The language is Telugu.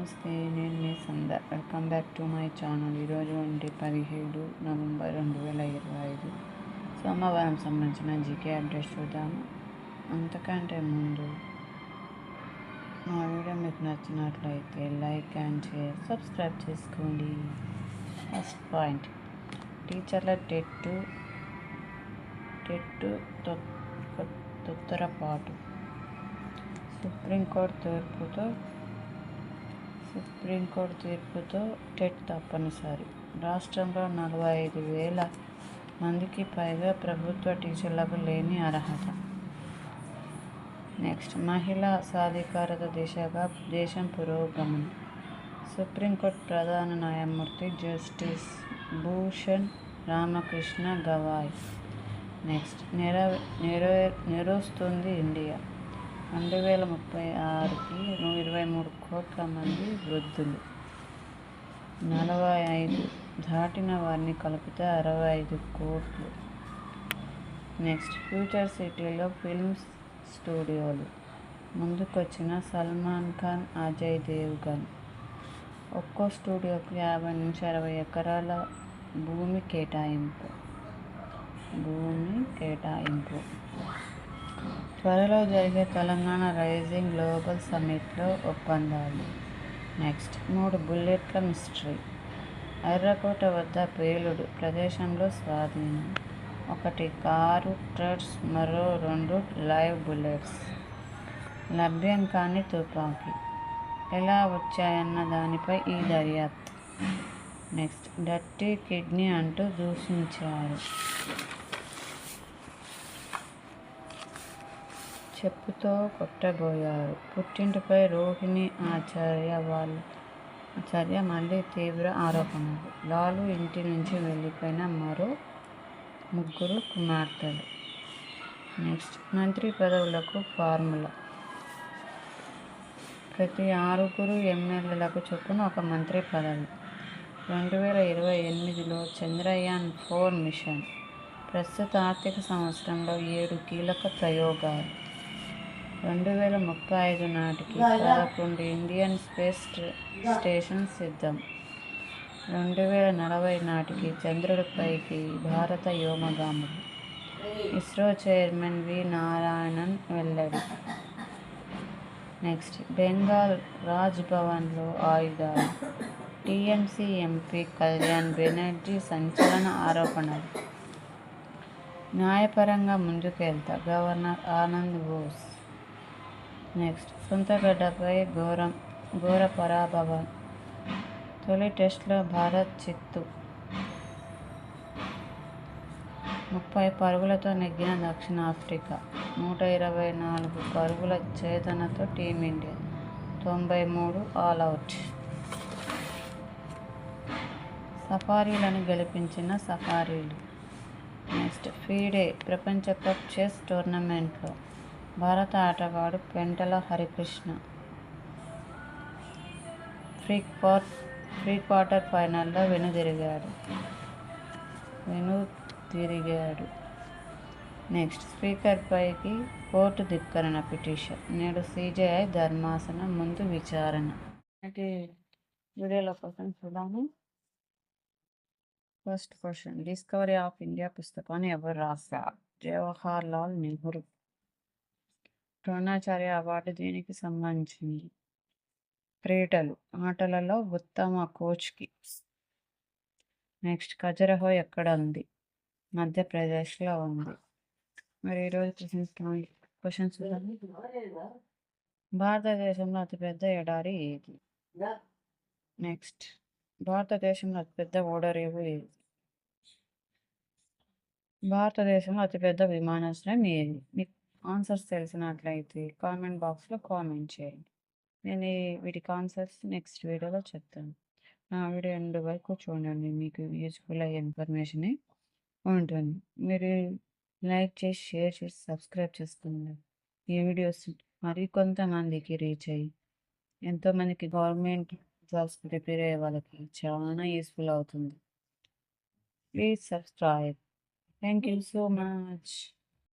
నమస్తే, నేను మీ Sundar. Welcome back to my channel. ఈరోజు 17 నవంబర్ 2025 సోమవారం సంబంధించిన జీకే అప్డేట్ చూద్దాము. అంతకంటే ముందు మా వీడియో మీకు నచ్చినట్లయితే లైక్ అండ్ షేర్, సబ్స్క్రైబ్ చేసుకోండి. ఫస్ట్ పాయింట్, టీచర్ల టెట్టు తొత్తరపాటు. సుప్రీంకోర్టు తీర్పుతో టెట్ తప్పనిసరి. రాష్ట్రంలో 45,000 మందికి పైగా ప్రభుత్వ టీచర్లకు లేని అర్హత. నెక్స్ట్, మహిళా సాధికారత దిశగా దేశం పురోగమనం. సుప్రీంకోర్టు ప్రధాన న్యాయమూర్తి జస్టిస్ భూషణ్ రామకృష్ణ గవాయ్. నెక్స్ట్, నెరవేరుస్తుంది ఇండియా. 2036కి 23 కోట్ల మంది వృద్ధులు, 45 దాటిన వారిని కలిపితే 65 కోట్లు. నెక్స్ట్, ఫ్యూచర్ సిటీలో ఫిల్మ్స్ స్టూడియోలు. ముందుకొచ్చిన సల్మాన్ ఖాన్, అజయ్ దేవ్గన్. ఒక్కో స్టూడియోకి 50 నుంచి 60 ఎకరాల భూమి కేటాయింపు. త్వరలో జరిగే తెలంగాణ రైజింగ్ గ్లోబల్ సమ్మిట్లో ఒప్పందాలు. నెక్స్ట్, 3 బుల్లెట్ల మిస్టరీ. ఎర్రకోట వద్ద పేలుడు, ప్రదేశంలో స్వాధీనం. 1 కారు ట్రడ్స్, మరో 2 లైవ్ బుల్లెట్స్. లభ్యం కాని తుపాకీ ఎలా వచ్చాయన్న దానిపై ఈ దర్యాప్తు. నెక్స్ట్, డర్టీ కిడ్నీ అంటూ దూషించారు. చెప్పుతో కొట్టబోయారు. పుట్టింటిపై రోహిణి ఆచార్య మళ్ళీ తీవ్ర ఆరోపణలు. లాలు ఇంటి నుంచి వెళ్ళిపోయిన మరో 3 కుమార్తెలు. నెక్స్ట్, మంత్రి పదవులకు ఫార్ములా. ప్రతి 6 ఎమ్మెల్యేలకు చొప్పున 1 మంత్రి పదవి. 2028లో చంద్రయాన్-4 మిషన్. ప్రస్తుత ఆర్థిక సంవత్సరంలో 7 కీలక ప్రయోగాలు. 2035 నాటికి 11 ఇండియన్ స్పేస్ స్టేషన్స్ సిద్ధం. 2040 నాటికి చంద్రుడిపైకి భారత వ్యోమగాములు. ఇస్రో చైర్మన్ వి నారాయణన్ వెల్లడి. నెక్స్ట్, బెంగాల్ రాజ్ భవన్లో ఆయుధాలు. టీఎంసీ ఎంపీ కళ్యాణ్ బెనర్జీ సంచలన ఆరోపణలు. న్యాయపరంగా ముందుకెళ్తా గవర్నర్ ఆనంద్ బోస్. నెక్స్ట్, సొంత గడ్డపై ఘోర పరాభవం. తొలి టెస్టులో భారత్ చిత్తు. 30 పరుగులతో నెగ్గిన దక్షిణాఫ్రికా. 124 పరుగుల ఛేదనతో టీమిండియా 93 ఆలౌట్. సఫారీలను గెలిపించిన సఫారీలు. నెక్స్ట్, ఫీడే ప్రపంచ కప్ చెస్ టోర్నమెంట్లో భారత ఆటగాడు పెంటల హరికృష్ణ ప్రీ క్వార్టర్ ఫైనల్లో వెనుదిరిగాడు. నెక్స్ట్, స్పీకర్పైకి కోర్టు ధిక్కరణ పిటిషన్. నేడు సిజేఐ ధర్మాసనం ముందు విచారణ. వీడియోలో క్వశ్చన్ చూద్దాము. First question, discovery of India పుస్తకాన్ని ఎవరు రాశారు? జవహర్ లాల్ నెహ్రూ. ద్రోణాచార్య అవార్డు దేనికి సంబంధించింది? క్రీడలు, ఆటలలో ఉత్తమ కోచ్కి. నెక్స్ట్, ఖజురహో ఎక్కడ ఉంది? మధ్యప్రదేశ్లో ఉంది. మరి ఈరోజు క్వశ్చన్స్ చూద్దాం. భారతదేశంలో అతిపెద్ద ఎడారి ఏది? నెక్స్ట్, భారతదేశంలో అతిపెద్ద ఓడరేవు ఏది? భారతదేశంలో అతిపెద్ద విమానాశ్రయం ఏది? మీకు ఆన్సర్స్ తెలిసినట్లయితే కామెంట్ బాక్స్లో కామెంట్ చేయండి. నేను వీటికి ఆన్సర్స్ నెక్స్ట్ వీడియోలో చెప్తాను. నా వీడియో ఎండ్ వరకు చూడండి, మీకు యూజ్ఫుల్ అయ్యే ఇన్ఫర్మేషనే ఉంటుంది. మీరు లైక్ చేసి, షేర్ చేసి, సబ్స్క్రైబ్ చేసుకోండి. ఈ వీడియోస్ మరికొంతమందికి రీచ్ అయ్యి ఎంతోమందికి గవర్నమెంట్ జాబ్స్ ప్రిపేర్ అయ్యే వాళ్ళకి చాలా యూస్ఫుల్ అవుతుంది. Please subscribe. Thank you so much.